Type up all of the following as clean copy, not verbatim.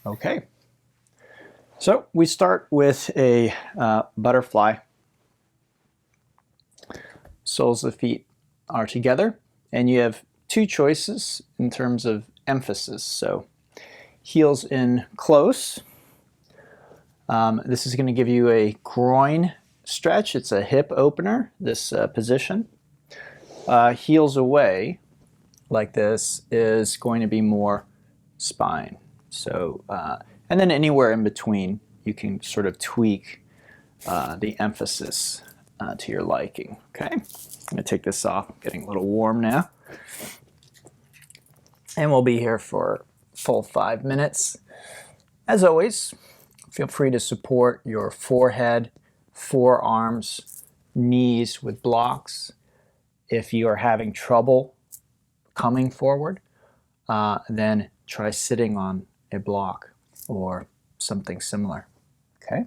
Okay, so we start with a butterfly. Soles of the feet are together, and you have two choices in terms of emphasis. So heels in close. This is going to give you a groin stretch. It's a hip opener, this position. Heels away, like this, is going to be more spine. So, and then anywhere in between, you can sort of tweak the emphasis to your liking. Okay, I'm going to take this off. Getting a little warm now. And we'll be here for full 5 minutes. As always, feel free to support your forehead, forearms, knees with blocks. If you are having trouble coming forward, then try sitting on a block or something similar. Okay?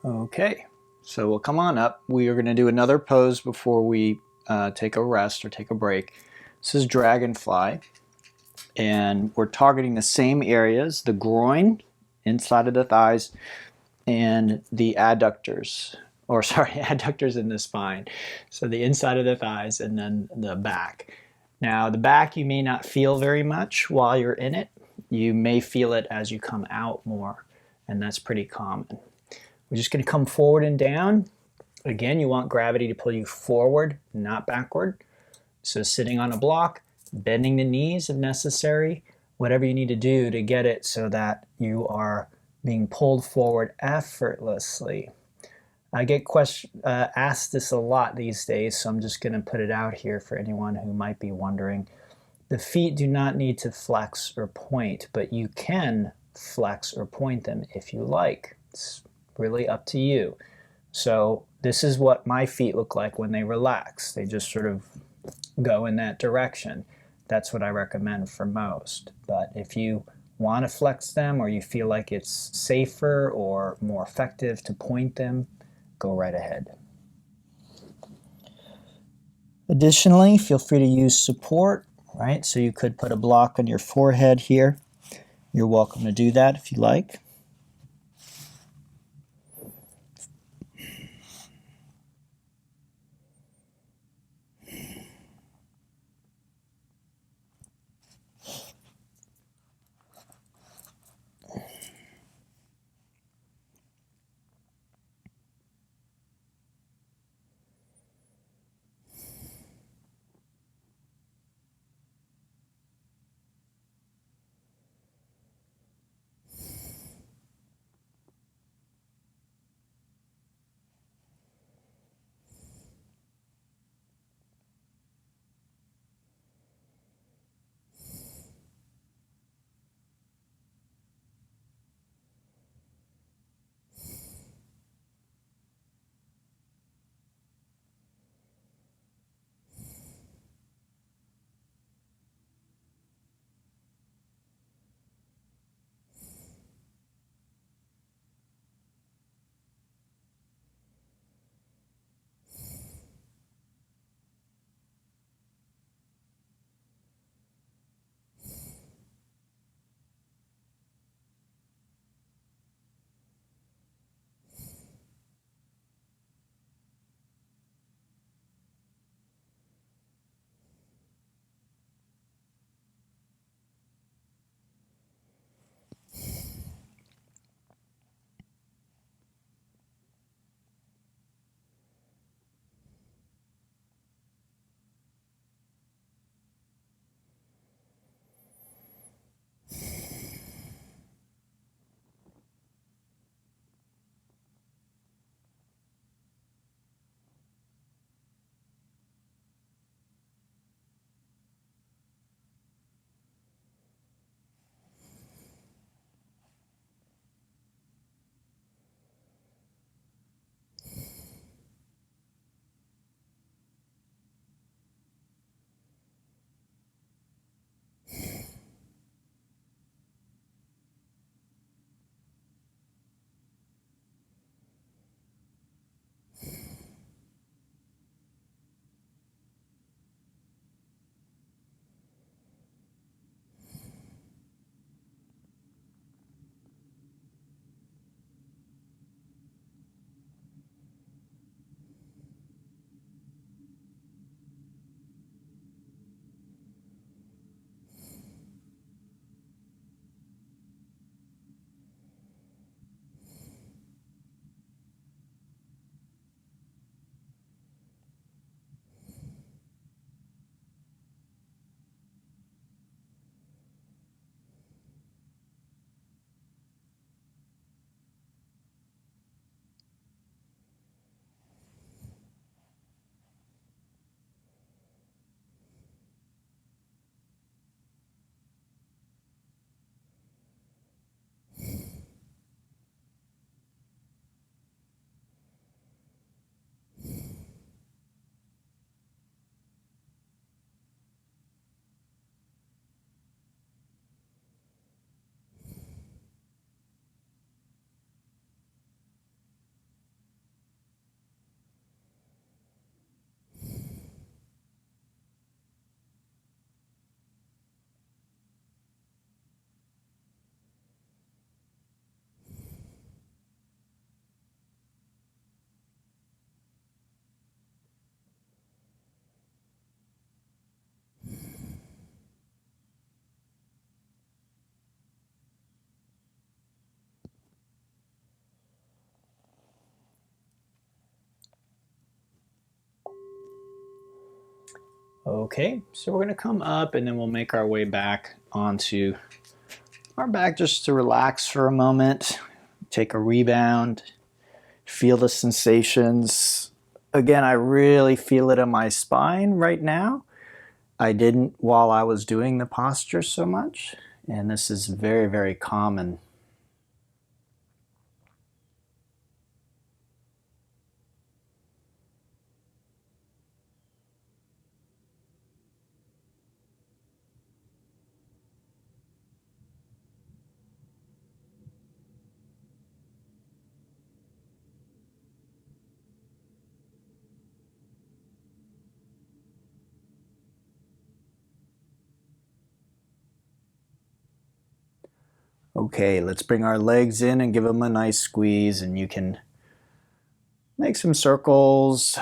Okay, so we'll come on up. We are going to do another pose before we take a rest or take a break. This is dragonfly, and we're targeting the same areas, the groin, inside of the thighs, and the adductors, or sorry, adductors in the spine. So the inside of the thighs and then the back. Now the back you may not feel very much while you're in it. You may feel it as you come out more, and that's pretty common. We're just going to come forward and down. Again, you want gravity to pull you forward, not backward. So sitting on a block, bending the knees if necessary, whatever you need to do to get it so that you are being pulled forward effortlessly. I get asked this a lot these days, so I'm just going to put it out here for anyone who might be wondering. The feet do not need to flex or point, but you can flex or point them if you like. It's really up to you. So this is what my feet look like when they relax. They just sort of go in that direction. That's what I recommend for most. But if you want to flex them or you feel like it's safer or more effective to point them, go right ahead. Additionally, feel free to use support, right? So you could put a block on your forehead here. You're welcome to do that if you like. Okay, so we're going to come up and then we'll make our way back onto our back just to relax for a moment, take a rebound, feel the sensations. Again, I really feel it in my spine right now. I didn't while I was doing the posture so much, and this is very, very common. Okay, let's bring our legs in and give them a nice squeeze, and you can make some circles,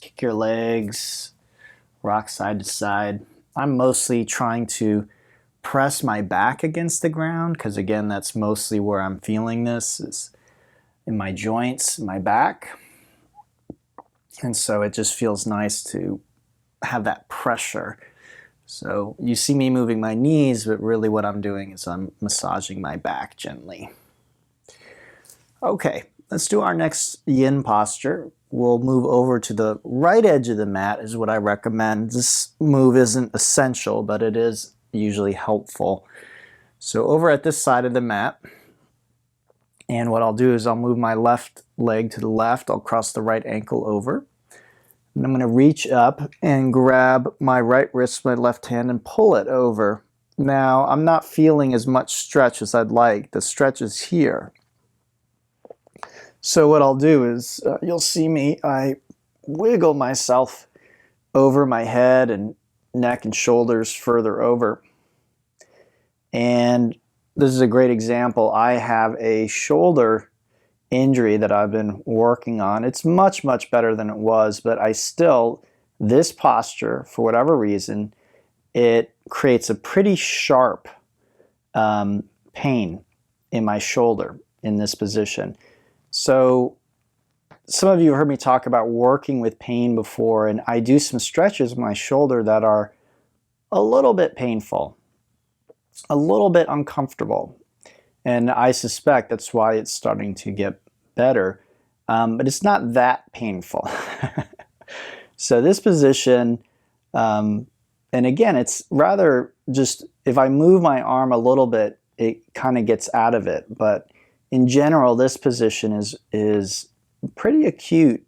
kick your legs, rock side to side. I'm mostly trying to press my back against the ground because, again, that's mostly where I'm feeling this, is in my joints, my back. And so it just feels nice to have that pressure. So you see me moving my knees, but really what I'm doing is I'm massaging my back gently. Okay, let's do our next yin posture. We'll move over to the right edge of the mat is what I recommend. This move isn't essential, but it is usually helpful. So over at this side of the mat, and what I'll do is I'll move my left leg to the left. I'll cross the right ankle over. And I'm going to reach up and grab my right wrist, my left hand, and pull it over. Now, I'm not feeling as much stretch as I'd like. The stretch is here. So what I'll do is, you'll see me, I wiggle myself over my head and neck and shoulders further over. And this is a great example. I have a shoulder injury that I've been working on. It's much, much better than it was, but I still, this posture, for whatever reason, it creates a pretty sharp pain in my shoulder in this position. So some of you have heard me talk about working with pain before, and I do some stretches in my shoulder that are a little bit painful, a little bit uncomfortable. And I suspect that's why it's starting to get better, but it's not that painful. So this position, and again, it's rather just, if I move my arm a little bit, it kind of gets out of it. But in general, this position is pretty acute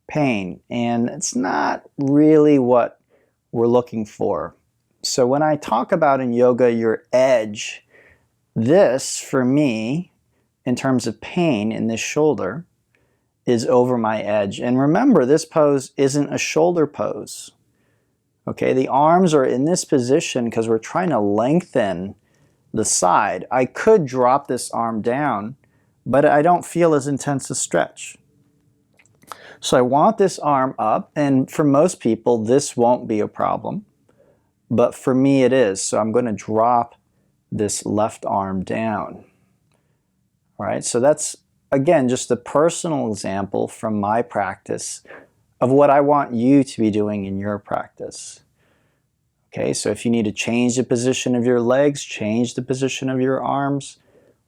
pain, and it's not really what we're looking for. So when I talk about in yoga your edge, this, for me, in terms of pain in this shoulder, is over my edge. And remember, this pose isn't a shoulder pose. Okay, the arms are in this position because we're trying to lengthen the side. I could drop this arm down, but I don't feel as intense a stretch. So I want this arm up, and for most people, this won't be a problem. But for me, it is. So I'm going to drop this left arm down. All right, so that's, again, just a personal example from my practice of what I want you to be doing in your practice. Okay, so if you need to change the position of your legs, change the position of your arms,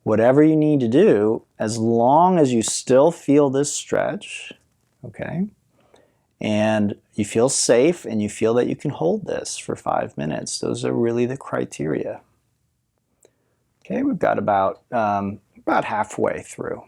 whatever you need to do, as long as you still feel this stretch, okay, and you feel safe and you feel that you can hold this for 5 minutes. Those are really the criteria. Okay, we've got about halfway through.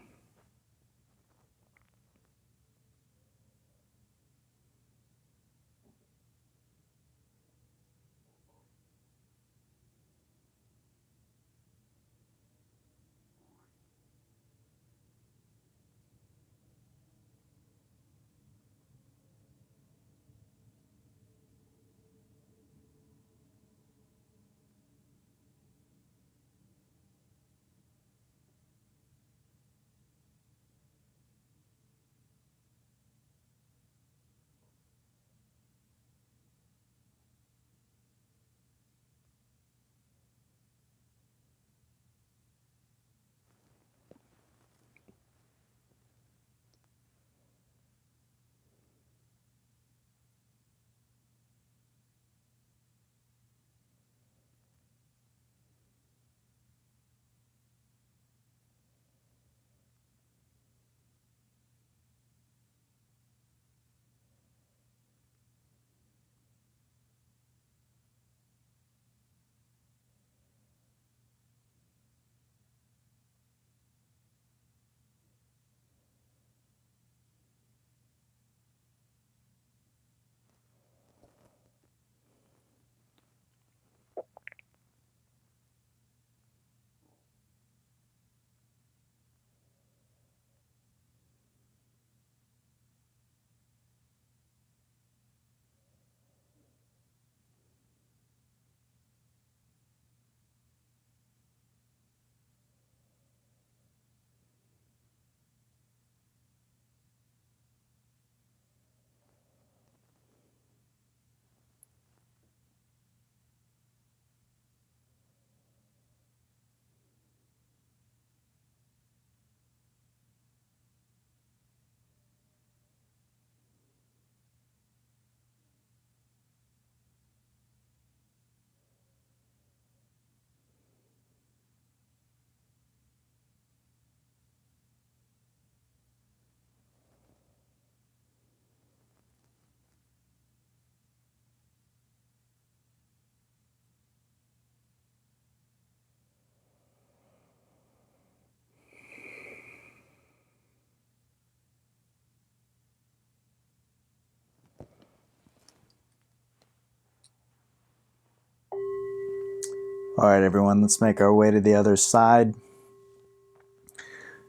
All right, everyone, let's make our way to the other side.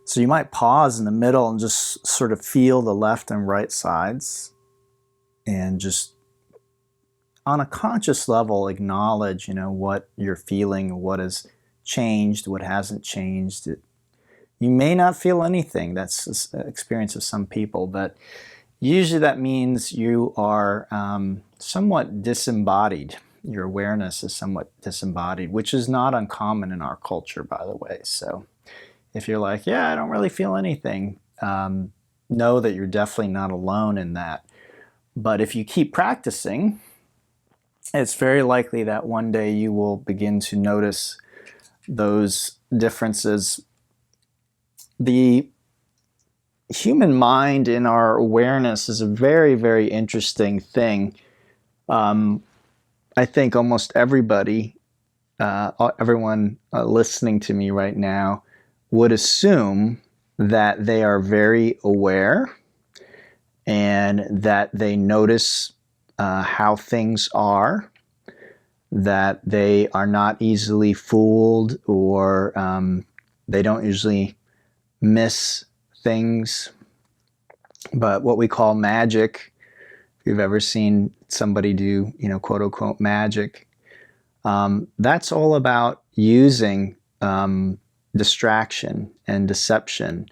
So you might pause in the middle and just sort of feel the left and right sides and just on a conscious level acknowledge, what you're feeling, what has changed, what hasn't changed. You may not feel anything. That's the experience of some people, but usually that means you are somewhat disembodied. Your awareness is somewhat disembodied, which is not uncommon in our culture, by the way. So if you're like, yeah, I don't really feel anything, know that you're definitely not alone in that. But if you keep practicing, it's very likely that one day you will begin to notice those differences. The human mind in our awareness is a very, very interesting thing. I think almost everybody, everyone listening to me right now, would assume that they are very aware and that they notice how things are, that they are not easily fooled, or they don't usually miss things. But what we call magic, if you've ever seen somebody do, quote unquote magic, that's all about using distraction and deception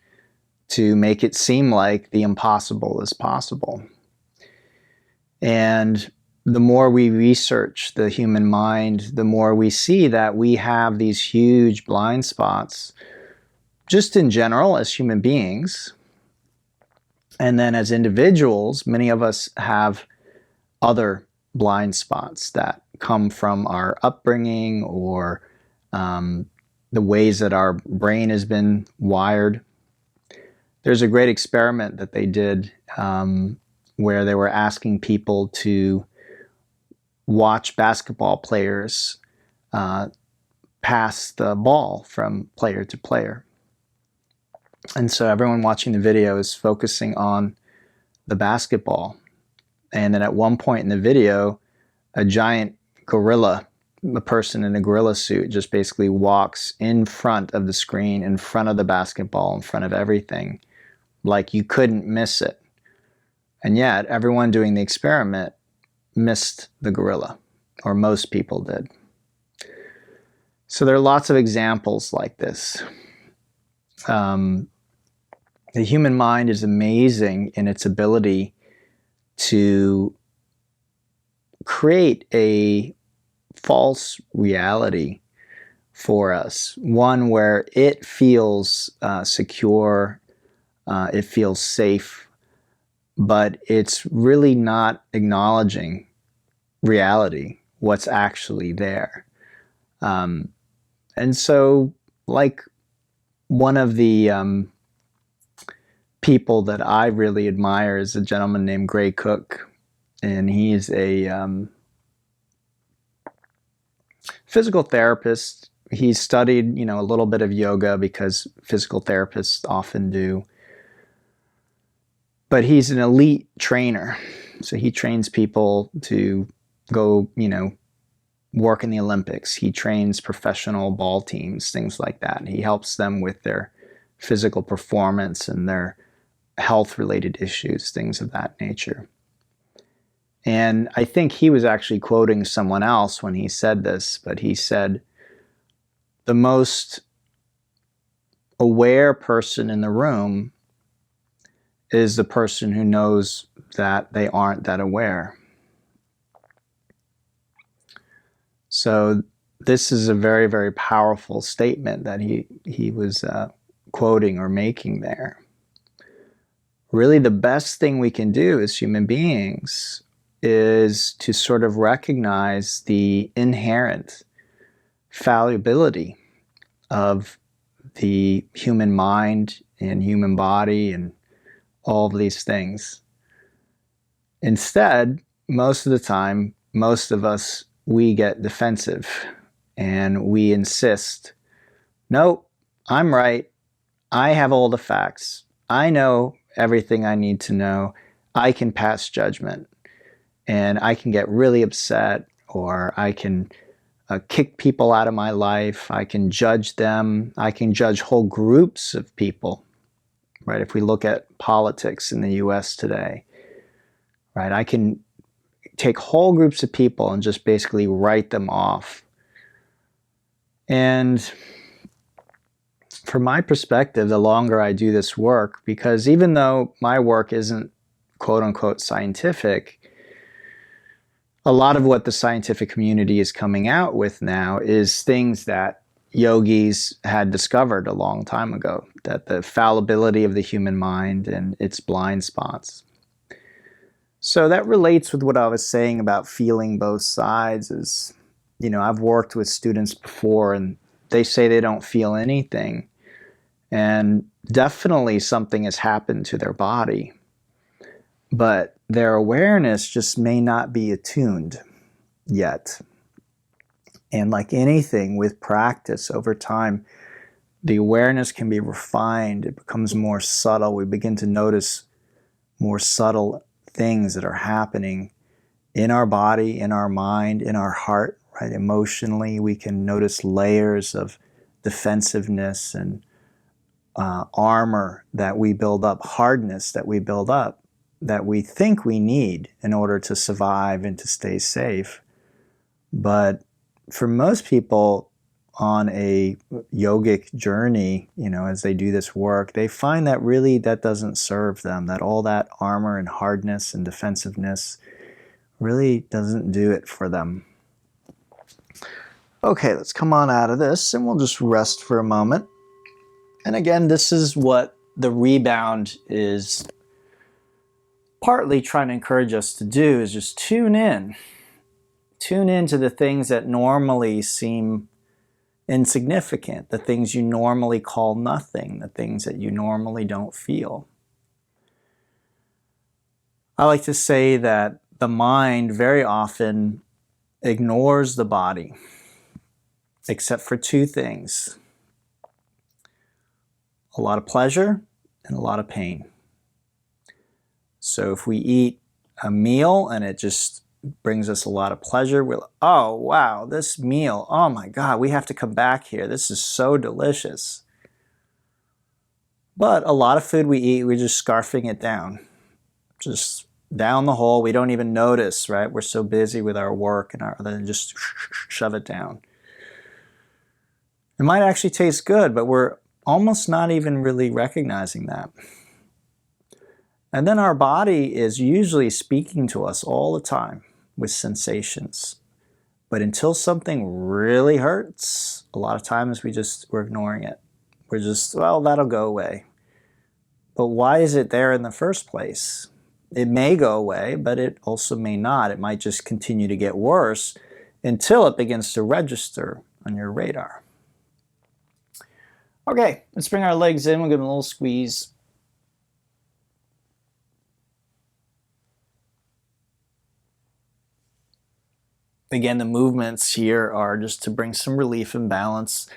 to make it seem like the impossible is possible. And the more we research the human mind, the more we see that we have these huge blind spots, just in general as human beings. And then as individuals, many of us have other blind spots that come from our upbringing or the ways that our brain has been wired. There's a great experiment that they did where they were asking people to watch basketball players pass the ball from player to player. And so everyone watching the video is focusing on the basketball. And then at one point in the video, a giant gorilla, a person in a gorilla suit, just basically walks in front of the screen, in front of the basketball, in front of everything, like you couldn't miss it. And yet everyone doing the experiment missed the gorilla, or most people did. So there are lots of examples like this. The human mind is amazing in its ability to create a false reality for us, one where it feels secure, it feels safe, but it's really not acknowledging reality, what's actually there. And so, like, one of the people that I really admire is a gentleman named Gray Cook, and he's a physical therapist. He's studied, a little bit of yoga because physical therapists often do. But he's an elite trainer. So he trains people to go, work in the Olympics. He trains professional ball teams, things like that. He helps them with their physical performance and their health-related issues, things of that nature. And I think he was actually quoting someone else when he said this, but he said, the most aware person in the room is the person who knows that they aren't that aware. So this is a very, very powerful statement that he was quoting or making there. Really, the best thing we can do as human beings is to sort of recognize the inherent fallibility of the human mind and human body and all of these things. Instead, most of the time, most of us, we get defensive and we insist, nope, I'm right. I have all the facts. I know everything I need to know. I can pass judgment, and I can get really upset, or I can kick people out of my life. I can judge them. I can judge whole groups of people, right? If we look at politics in the US today, right? I can take whole groups of people and just basically write them off. And from my perspective, the longer I do this work, because even though my work isn't quote unquote scientific, a lot of what the scientific community is coming out with now is things that yogis had discovered a long time ago, that the fallibility of the human mind and its blind spots. So that relates with what I was saying about feeling both sides. Is, you know, I've worked with students before and they say they don't feel anything. And definitely something has happened to their body. But their awareness just may not be attuned yet. And like anything with practice over time, the awareness can be refined. It becomes more subtle. We begin to notice more subtle things that are happening in our body, in our mind, in our heart, right? Emotionally, we can notice layers of defensiveness and armor that we build up, hardness that we build up, that we think we need in order to survive and to stay safe. But for most people on a yogic journey, you know, as they do this work, they find that really that doesn't serve them, that all that armor and hardness and defensiveness really doesn't do it for them. Okay, let's come on out of this and we'll just rest for a moment. And again, this is what the rebound is partly trying to encourage us to do, is just tune in. Tune in to the things that normally seem insignificant, the things you normally call nothing, the things that you normally don't feel. I like to say that the mind very often ignores the body, except for two things: a lot of pleasure and a lot of pain. So if we eat a meal and it just brings us a lot of pleasure, we're like, oh wow, this meal, oh my God, we have to come back here. This is so delicious. But a lot of food we eat, we're just scarfing it down. Just down the hole. We don't even notice, right? We're so busy with our work and then just shove it down. It might actually taste good, but we're almost not even really recognizing that. And then our body is usually speaking to us all the time with sensations. But until something really hurts, a lot of times we're ignoring it. We're just, well, that'll go away. But why is it there in the first place? It may go away, but it also may not. It might just continue to get worse until it begins to register on your radar. Okay, let's bring our legs in. We'll give them a little squeeze. Again, the movements here are just to bring some relief and balance.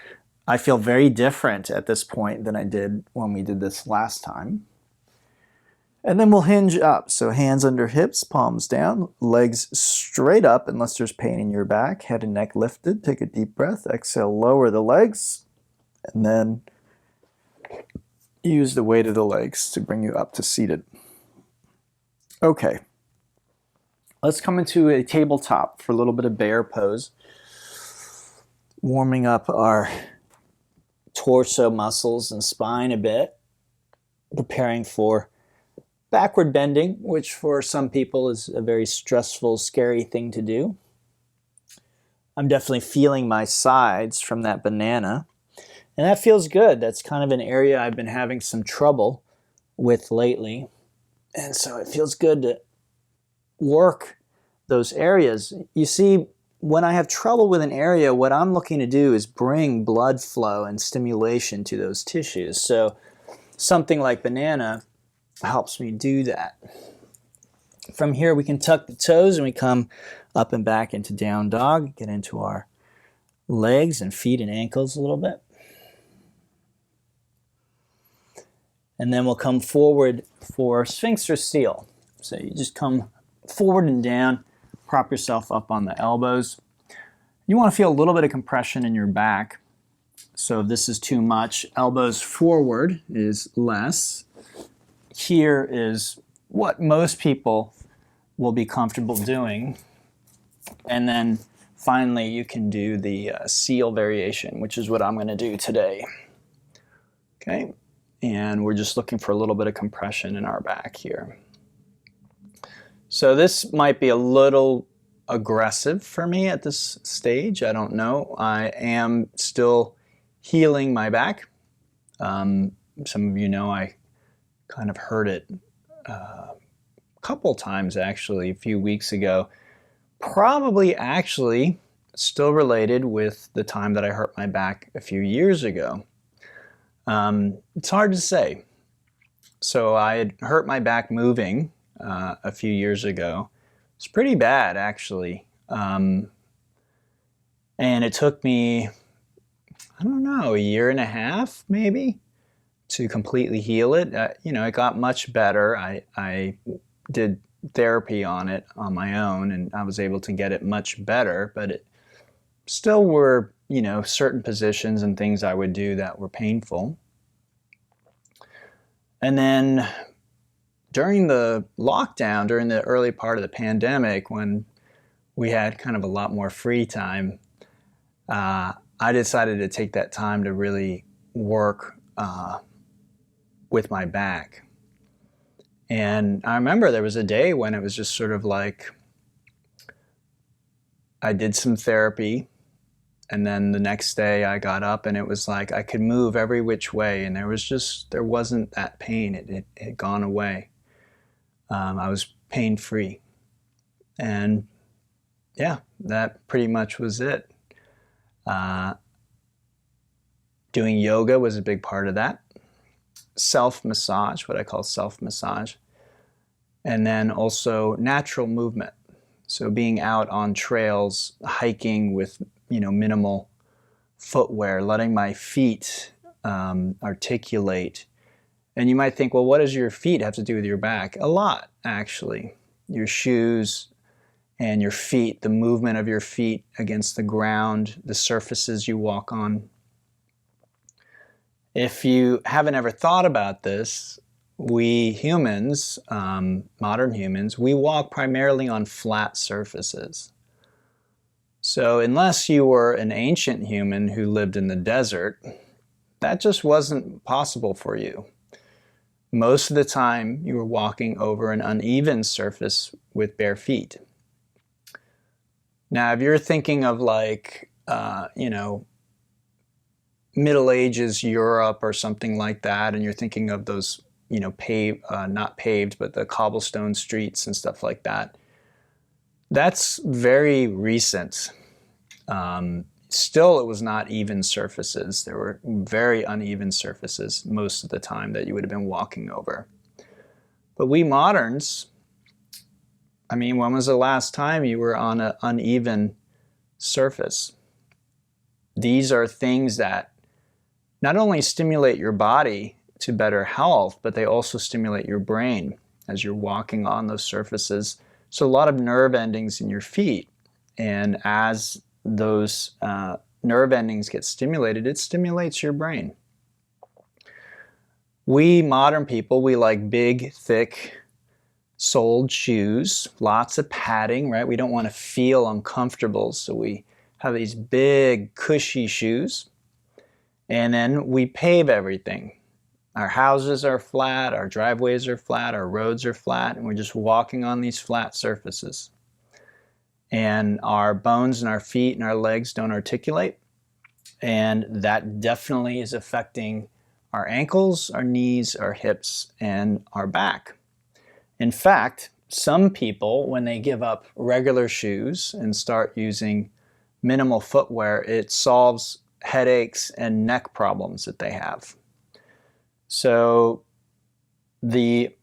I feel very different at this point than I did when we did this last time. And then we'll hinge up. So hands under hips, palms down, legs straight up unless there's pain in your back, head and neck lifted. Take a deep breath. Exhale, lower the legs, and then use the weight of the legs to bring you up to seated. Okay. Let's come into a tabletop for a little bit of bear pose. Warming up our torso muscles and spine a bit. Preparing for backward bending, which for some people is a very stressful, scary thing to do. I'm definitely feeling my sides from that banana. And that feels good. That's kind of an area I've been having some trouble with lately. And so it feels good to work those areas. You see, when I have trouble with an area, what I'm looking to do is bring blood flow and stimulation to those tissues. So something like banana helps me do that. From here, we can tuck the toes and we come up and back into down dog, get into our legs and feet and ankles a little bit. And then we'll come forward for Sphinx or Seal. So you just come forward and down, prop yourself up on the elbows. You want to feel a little bit of compression in your back. So if this is too much, elbows forward is less. Here is what most people will be comfortable doing. And then finally you can do the seal variation, which is what I'm going to do today. Okay, and we're just looking for a little bit of compression in our back here. So this might be a little aggressive for me at this stage. I don't know. I am still healing my back. Some of you know I kind of hurt it a couple times actually a few weeks ago. Probably actually still related with the time that I hurt my back a few years ago. It's hard to say. So I had hurt my back moving a few years ago. It's pretty bad actually. And it took me, I don't know, a year and a half maybe to completely heal it. You know, it got much better. I did therapy on it on my own and I was able to get it much better, but it still were, you know, certain positions and things I would do that were painful. And then during the lockdown, during the early part of the pandemic, when we had kind of a lot more free time, I decided to take that time to really work with my back. And I remember there was a day when it was just sort of like I did some therapy, and then the next day I got up and it was like I could move every which way, and there wasn't that pain. It had gone away. I was pain-free. And yeah, that pretty much was it. Doing yoga was a big part of that. Self-massage, what I call self-massage. And then also natural movement. So being out on trails, hiking with, you know, minimal footwear, letting my feet articulate. And you might think, well, what does your feet have to do with your back? A lot, actually. Your shoes and your feet, the movement of your feet against the ground, the surfaces you walk on. If you haven't ever thought about this, we humans, modern humans, we walk primarily on flat surfaces. So unless you were an ancient human who lived in the desert, that just wasn't possible for you. Most of the time you were walking over an uneven surface with bare feet. Now if you're thinking of like, you know, Middle Ages Europe or something like that, and you're thinking of those, you know, not paved, but the cobblestone streets and stuff like that, that's very recent. Still, it was not even surfaces. There were very uneven surfaces most of the time that you would have been walking over. But we moderns, I mean, when was the last time you were on an uneven surface? These are things that not only stimulate your body to better health, but they also stimulate your brain as you're walking on those surfaces. So a lot of nerve endings in your feet. And as those nerve endings get stimulated, it stimulates your brain. We modern people, we like big, thick, soled shoes, lots of padding, right? We don't want to feel uncomfortable, so we have these big, cushy shoes. And then we pave everything. Our houses are flat, our driveways are flat, our roads are flat, and we're just walking on these flat surfaces. And our bones in our feet and our legs don't articulate. And that definitely is affecting our ankles, our knees, our hips, and our back. In fact, some people, when they give up regular shoes and start using minimal footwear, it solves headaches and neck problems that they have. So the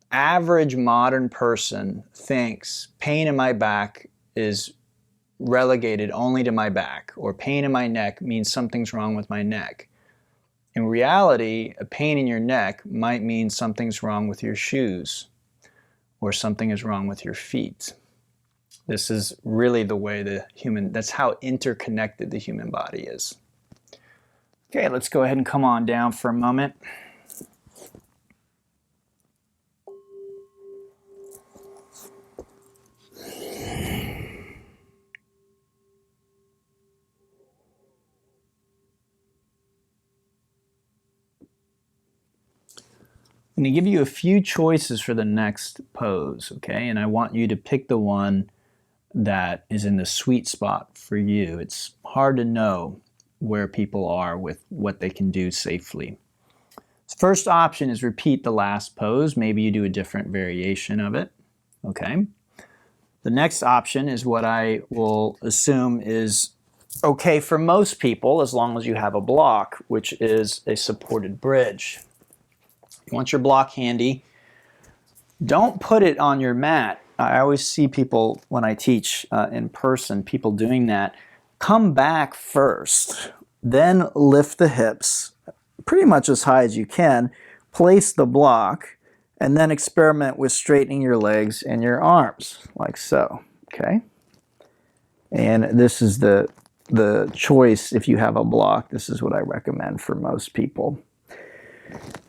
average modern person thinks pain in my back is relegated only to my back, or pain in my neck means something's wrong with my neck. In reality, a pain in your neck might mean something's wrong with your shoes, or something is wrong with your feet. This is really the way that's how interconnected the human body is. Okay, let's go ahead and come on down for a moment. I'm going to give you a few choices for the next pose, okay? And I want you to pick the one that is in the sweet spot for you. It's hard to know where people are with what they can do safely. The first option is repeat the last pose. Maybe you do a different variation of it, okay? The next option is what I will assume is okay for most people as long as you have a block, which is a supported bridge. You want your block handy. Don't put it on your mat. I always see people when I teach in person, people doing that. Come back first, then lift the hips pretty much as high as you can, place the block, and then experiment with straightening your legs and your arms, like so, okay? And this is the choice if you have a block. This is what I recommend for most people.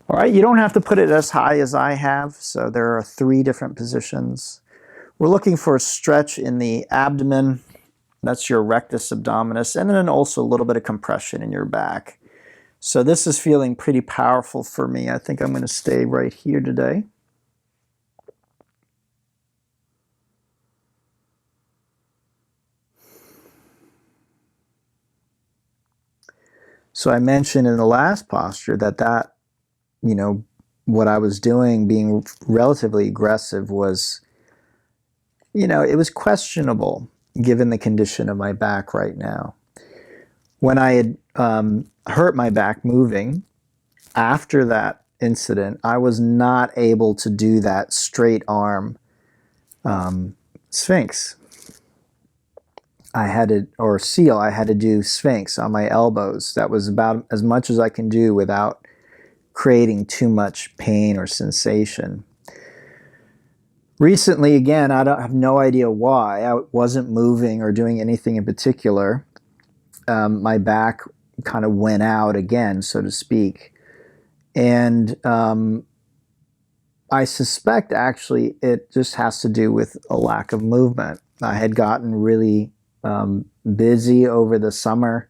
All right, you don't have to put it as high as I have, so there are 3 different positions. We're looking for a stretch in the abdomen, that's your rectus abdominis, and then also a little bit of compression in your back. So this is feeling pretty powerful for me. I think I'm going to stay right here today. So I mentioned in the last posture that you know, what I was doing, being relatively aggressive, was, you know, it was questionable given the condition of my back right now. When I had hurt my back moving, after that incident, I was not able to do that straight arm Sphinx. I had to, or seal, I had to do Sphinx on my elbows. That was about as much as I can do without creating too much pain or sensation. Recently, again, I have no idea why. I wasn't moving or doing anything in particular. My back kind of went out again, so to speak. And I suspect actually it just has to do with a lack of movement. I had gotten really busy over the summer,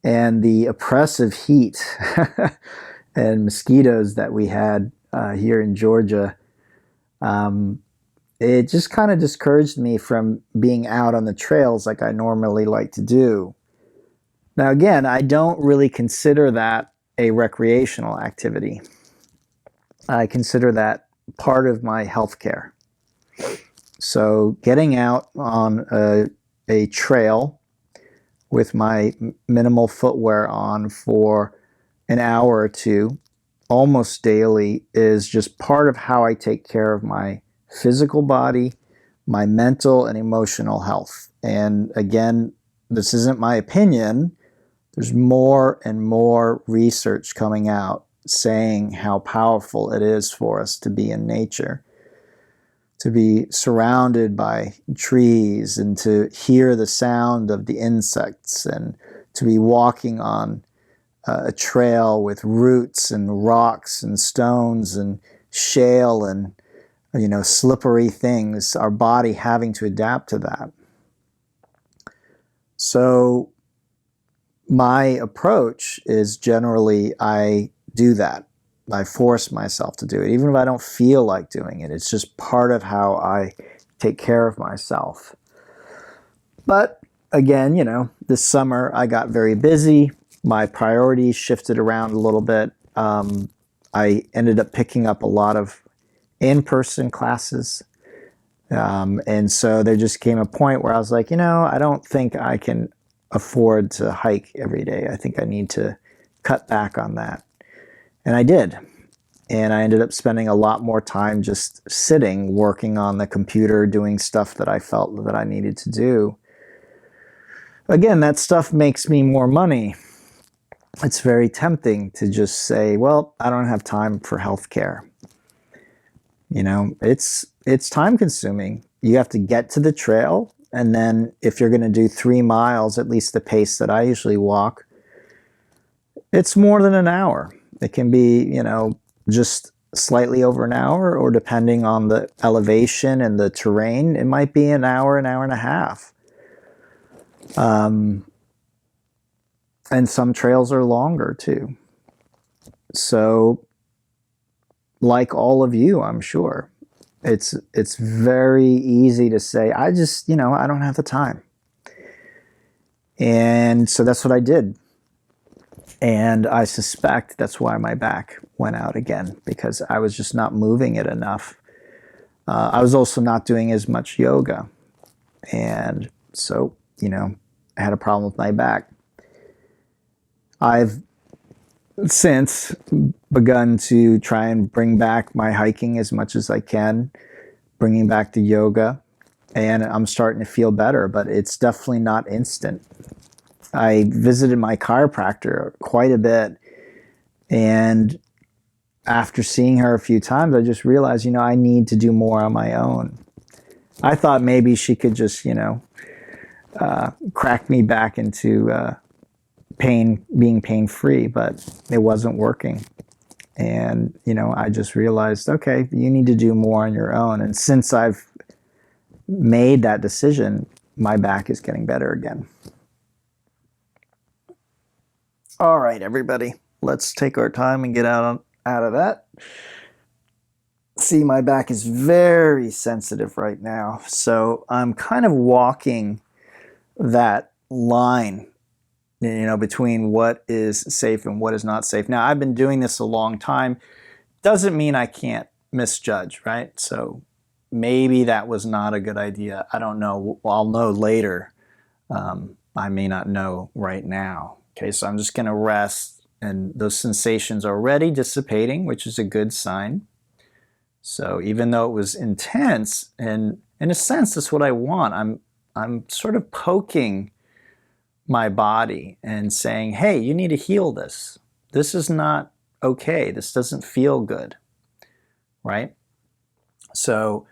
and the oppressive heat and mosquitoes that we had here in Georgia, it just kind of discouraged me from being out on the trails like I normally like to do. Now again, I don't really consider that a recreational activity. I consider that part of my health care. So getting out on a trail with my minimal footwear on for an hour or two almost daily is just part of how I take care of my physical body, my mental and emotional health. And again, this isn't my opinion. There's more and more research coming out saying how powerful it is for us to be in nature, to be surrounded by trees and to hear the sound of the insects, and to be walking on a trail with roots and rocks and stones and shale and, you know, slippery things, our body having to adapt to that. So my approach is generally I do that. I force myself to do it, even if I don't feel like doing it. It's just part of how I take care of myself. But again, you know, this summer I got very busy. My priorities shifted around a little bit. I ended up picking up a lot of in-person classes. And so there just came a point where I was like, you know, I don't think I can afford to hike every day. I think I need to cut back on that. And I did. And I ended up spending a lot more time just sitting, working on the computer, doing stuff that I felt that I needed to do. Again, that stuff makes me more money. It's very tempting to just say, well, I don't have time for healthcare. You know, it's time consuming. you have to get to the trail, and then if you're going to do 3 miles, at least the pace that I usually walk, it's more than an hour. It can be, you know, just slightly over an hour, or depending on the elevation and the terrain, it might be an hour and a half. And some trails are longer too. So, like all of you, I'm sure, it's very easy to say, I just, you know, I don't have the time. And so that's what I did. And I suspect that's why my back went out again, because I was just not moving it enough. I was also not doing as much yoga. And so, you know, I had a problem with my back. I've since begun to try and bring back my hiking as much as I can, bringing back the yoga, and I'm starting to feel better, but it's definitely not instant. I visited my chiropractor quite a bit, and after seeing her a few times, I just realized, you know, I need to do more on my own. I thought maybe she could just, you know, crack me back into being pain-free, but it wasn't working. And, you know, I just realized, okay, you need to do more on your own. And since I've made that decision, my back is getting better again. All right, everybody, let's take our time and get out of that. See, my back is very sensitive right now, so I'm kind of walking that line, you know, between what is safe and what is not safe. Now, I've been doing this a long time. Doesn't mean I can't misjudge, right? So maybe that was not a good idea. I don't know. I'll know later. I may not know right now. Okay, so I'm just going to rest, and those sensations are already dissipating, which is a good sign. So even though it was intense, and in a sense, that's what I want. I'm sort of poking my body and saying, hey, you need to heal this. This is not okay. This doesn't feel good, right? So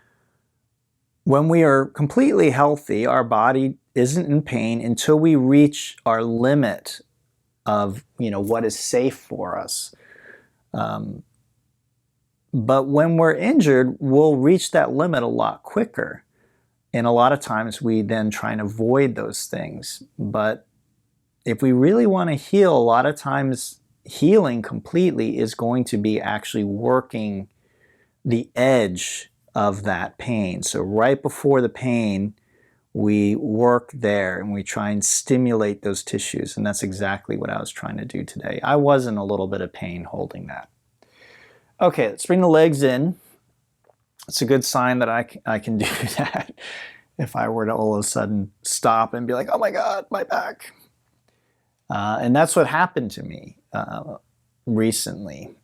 when we are completely healthy, our body isn't in pain until we reach our limit of, you know, what is safe for us. But when we're injured, we'll reach that limit a lot quicker. And a lot of times we then try and avoid those things. But if we really want to heal, a lot of times healing completely is going to be actually working the edge of that pain. So right before the pain, we work there and we try and stimulate those tissues. And that's exactly what I was trying to do today. I was in a little bit of pain holding that. Okay, let's bring the legs in. It's a good sign that I can do that. If I were to all of a sudden stop and be like, oh my God, my back. And that's what happened to me recently,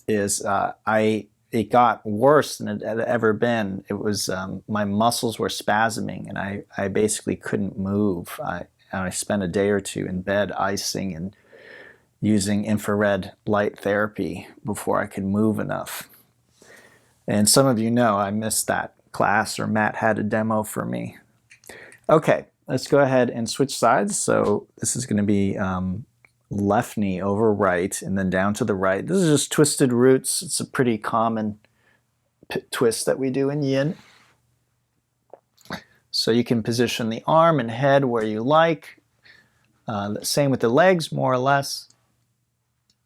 is it got worse than it had ever been. It was, my muscles were spasming, and I basically couldn't move. I spent a day or two in bed icing and using infrared light therapy before I could move enough. And some of you know I missed that class, or Matt had a demo for me. Okay, let's go ahead and switch sides. So this is going to be left knee over right, and then down to the right. This is just twisted roots. It's a pretty common twist that we do in yin. So you can position the arm and head where you like. Same with the legs, more or less.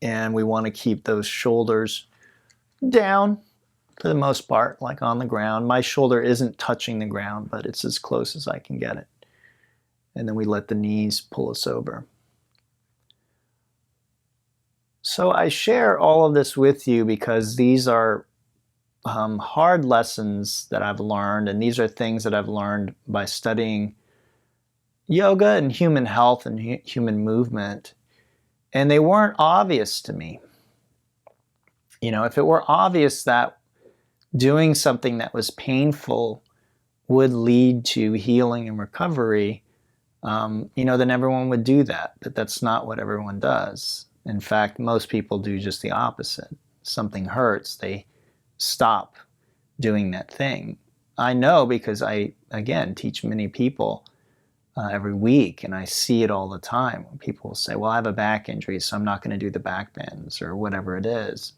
And we want to keep those shoulders down for the most part, like on the ground. My shoulder isn't touching the ground, but it's as close as I can get it. And then we let the knees pull us over. So I share all of this with you because these are hard lessons that I've learned, and these are things that I've learned by studying yoga and human health and human movement. And they weren't obvious to me. You know, if it were obvious that doing something that was painful would lead to healing and recovery, you know, then everyone would do that. But that's not what everyone does. In fact, most people do just the opposite. Something hurts, they stop doing that thing. I know because I, again, teach many people every week, and I see it all the time. People will say, well, I have a back injury, so I'm not going to do the back bends or whatever it is.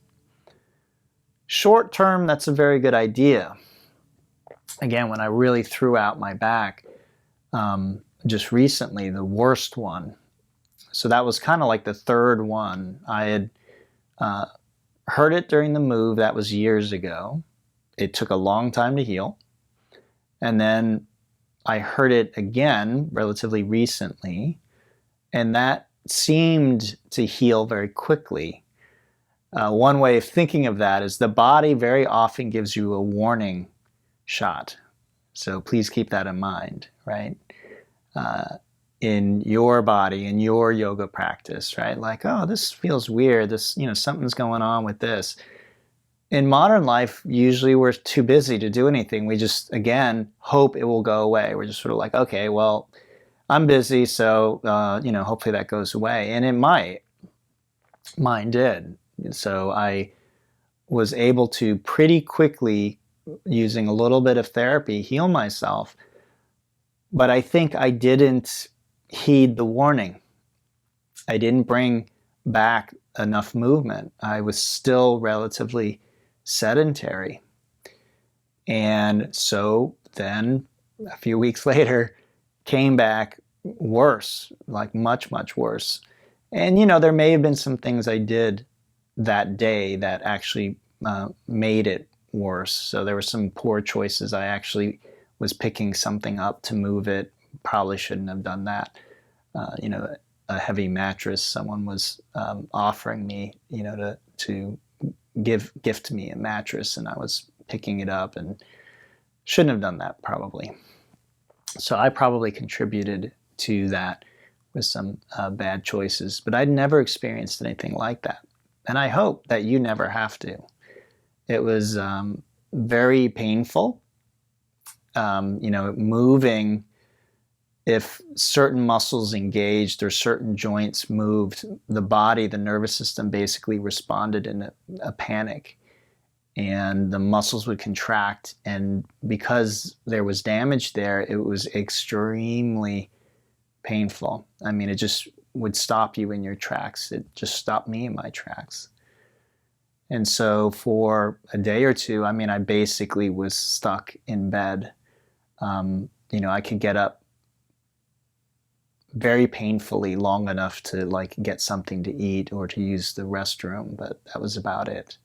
Short term, that's a very good idea. Again, when I really threw out my back, just recently, the worst one. So that was kind of like the third one. I had hurt it during the move. That was years ago. It took a long time to heal. And then I hurt it again relatively recently, and that seemed to heal very quickly. One way of thinking of that is the body very often gives you a warning shot. So please keep that in mind, right? In your body, in your yoga practice, right? Like, oh, this feels weird. This, something's going on with this. In modern life, usually we're too busy to do anything. We just, again, hope it will go away. We're just sort of like, okay, well, I'm busy, so, hopefully that goes away. And it might. Mine did. So I was able to pretty quickly, using a little bit of therapy, heal myself. But I think I didn't heed the warning. I didn't bring back enough movement. I was still relatively sedentary. And so then a few weeks later, came back worse, like much, much worse. And, there may have been some things I did that day that actually made it worse. So there were some poor choices. I actually was picking something up to move it. Probably shouldn't have done that. A heavy mattress someone was offering me, to gift me a mattress, and I was picking it up and shouldn't have done that probably. So I probably contributed to that with some bad choices, but I'd never experienced anything like that. And I hope that you never have to. It was very painful. Moving, if certain muscles engaged or certain joints moved, the body, the nervous system basically responded in a panic, and the muscles would contract. And because there was damage there, it was extremely painful. I mean, it just would stop you in your tracks. It just stopped me in my tracks. And so for a day or two, I basically was stuck in bed. I could get up very painfully long enough to get something to eat or to use the restroom, but that was about it.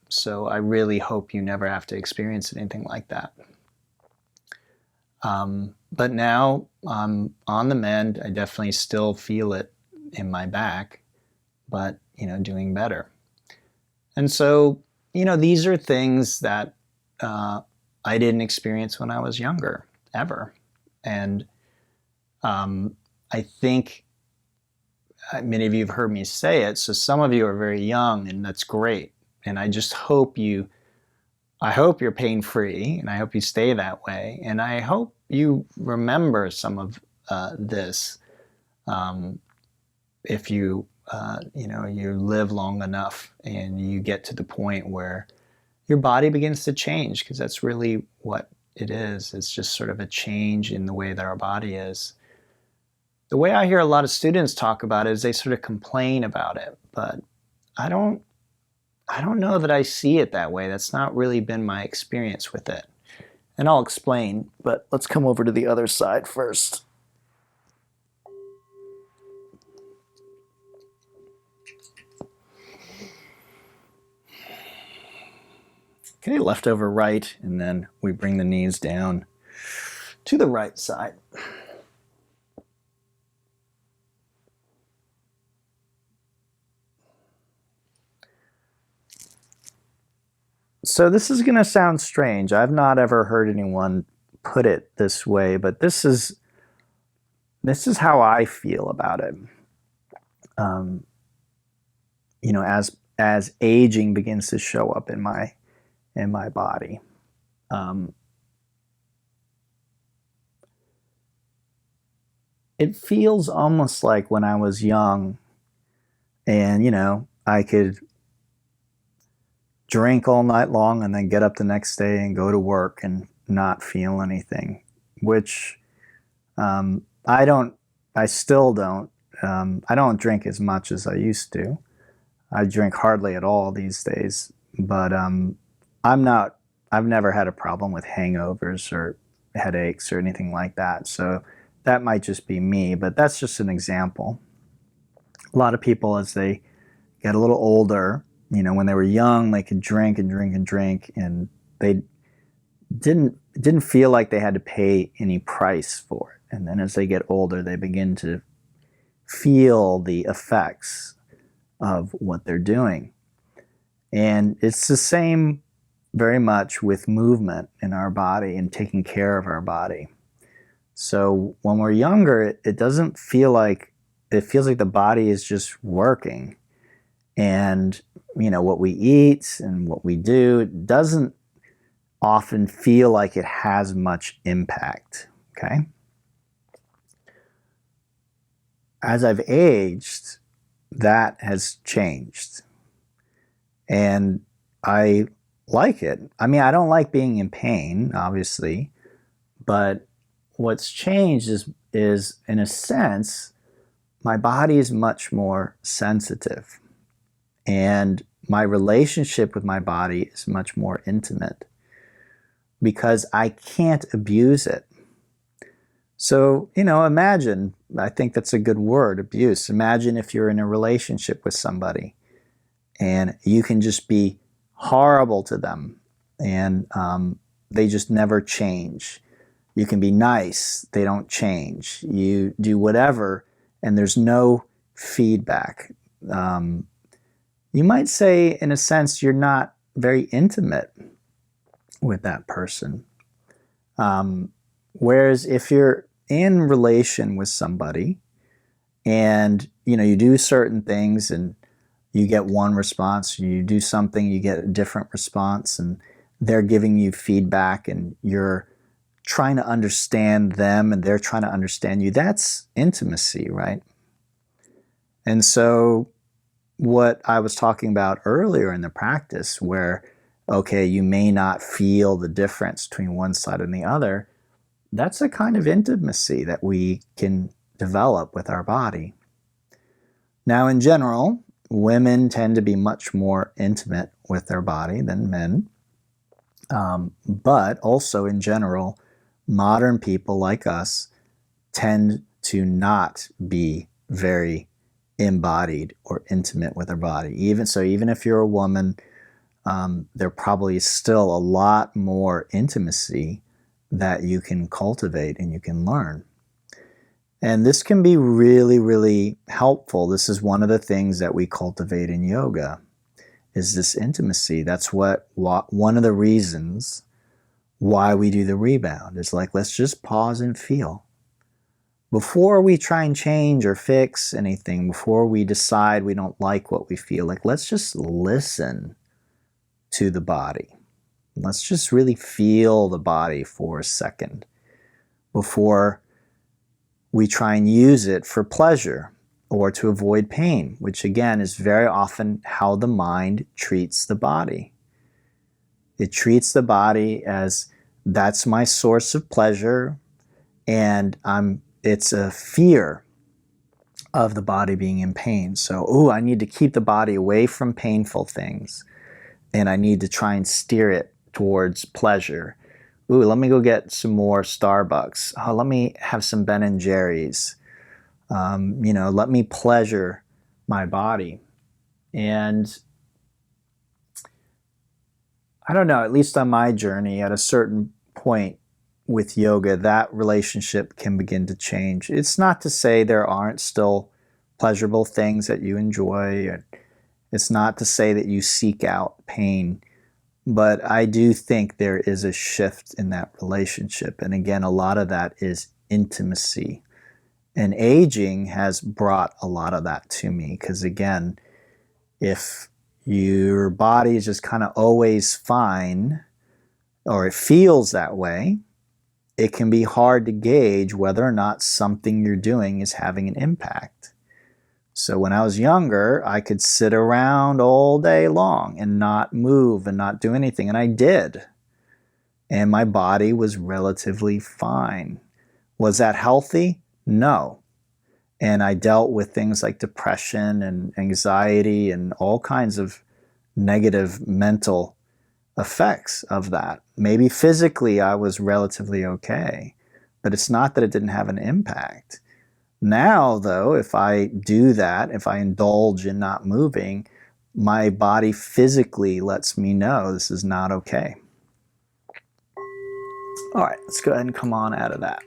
So I really hope you never have to experience anything like that. But now I'm on the mend. I definitely still feel it in my back, but doing better. And so these are things that I didn't experience when I was younger, ever. And I think many of you have heard me say it, so some of you are very young, and that's great. And I just hope you're pain-free, and I hope you stay that way. And I hope you remember some of this if you live long enough and you get to the point where your body begins to change, because that's really what it is. It's just sort of a change in the way that our body is. The way I hear a lot of students talk about it is they sort of complain about it, but I don't know that I see it that way. That's not really been my experience with it. And I'll explain, but let's come over to the other side first. Okay, left over right, and then we bring the knees down to the right side. So this is going to sound strange. I've not ever heard anyone put it this way, but this is how I feel about it. As aging begins to show up in my body. It feels almost like when I was young, and I could drink all night long and then get up the next day and go to work and not feel anything, which I still don't. I don't drink as much as I used to. I drink hardly at all these days, but I've never had a problem with hangovers or headaches or anything like that. So that might just be me, but that's just an example. A lot of people, as they get a little older, when they were young, they could drink and drink and drink, and they didn't feel like they had to pay any price for it. And then as they get older, they begin to feel the effects of what they're doing. And it's the same very much with movement in our body and taking care of our body. So when we're younger, it doesn't feel like, it feels like the body is just working. And, what we eat and what we do, it doesn't often feel like it has much impact, okay? As I've aged, that has changed. And I like it. I mean, I don't like being in pain, obviously, but what's changed is in a sense, my body is much more sensitive. And my relationship with my body is much more intimate because I can't abuse it. So, imagine, I think that's a good word, abuse. Imagine if you're in a relationship with somebody and you can just be horrible to them and they just never change. You can be nice, they don't change. You do whatever and there's no feedback. You might say, in a sense, you're not very intimate with that person. Whereas if you're in relation with somebody and, you do certain things and you get one response, you do something, you get a different response, and they're giving you feedback and you're trying to understand them and they're trying to understand you, that's intimacy, right? And so what I was talking about earlier in the practice where, okay, you may not feel the difference between one side and the other, that's a kind of intimacy that we can develop with our body. Now, in general, women tend to be much more intimate with their body than men. But also in general, modern people like us tend to not be very embodied or intimate with our body. Even if you're a woman, there probably is still a lot more intimacy that you can cultivate and you can learn. And this can be really, really helpful. This is one of the things that we cultivate in yoga, is this intimacy. That's one of the reasons why we do the rebound. It's like, let's just pause and feel. Before we try and change or fix anything, before we decide we don't like what we feel, like, let's just listen to the body. Let's just really feel the body for a second before we try and use it for pleasure or to avoid pain, which again is very often how the mind treats the body. It treats the body as, that's my source of pleasure, and it's a fear of the body being in pain. So, I need to keep the body away from painful things, and I need to try and steer it towards pleasure. Let me go get some more Starbucks. Let me have some Ben & Jerry's. Let me pleasure my body. And I don't know, at least on my journey, at a certain point with yoga, that relationship can begin to change. It's not to say there aren't still pleasurable things that you enjoy. It's not to say that you seek out pain. But I do think there is a shift in that relationship. And again, a lot of that is intimacy. And aging has brought a lot of that to me. Because again, if your body is just kind of always fine, or it feels that way, it can be hard to gauge whether or not something you're doing is having an impact. So when I was younger, I could sit around all day long and not move and not do anything, and I did. And my body was relatively fine. Was that healthy? No. And I dealt with things like depression and anxiety and all kinds of negative mental effects of that. Maybe physically I was relatively okay, but it's not that it didn't have an impact. Now, though, if I do that, if I indulge in not moving, my body physically lets me know this is not okay. All right, let's go ahead and come on out of that.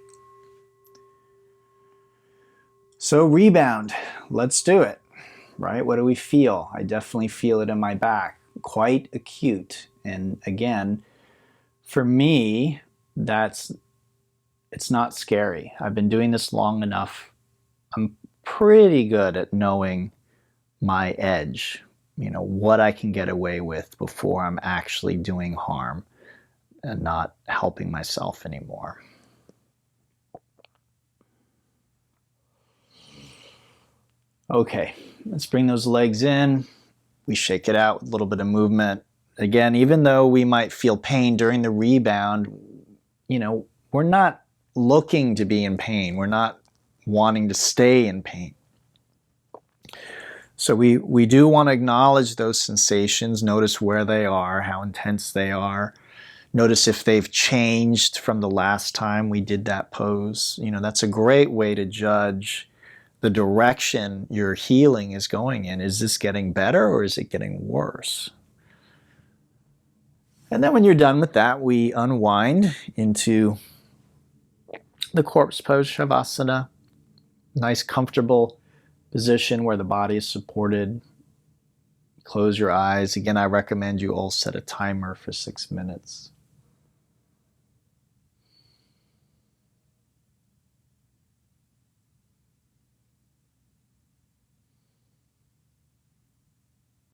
So rebound, let's do it, right? What do we feel? I definitely feel it in my back, quite acute. And again, for me, it's not scary. I've been doing this long enough. I'm pretty good at knowing my edge, what I can get away with before I'm actually doing harm and not helping myself anymore. Okay, let's bring those legs in. We shake it out with a little bit of movement. Again, even though we might feel pain during the rebound, we're not looking to be in pain. We're not wanting to stay in pain. So we do want to acknowledge those sensations, notice where they are, how intense they are. Notice if they've changed from the last time we did that pose. That's a great way to judge the direction your healing is going in. Is this getting better or is it getting worse? And then when you're done with that, we unwind into the corpse pose, Shavasana. Nice, comfortable position where the body is supported. Close your eyes. Again, I recommend you all set a timer for 6 minutes.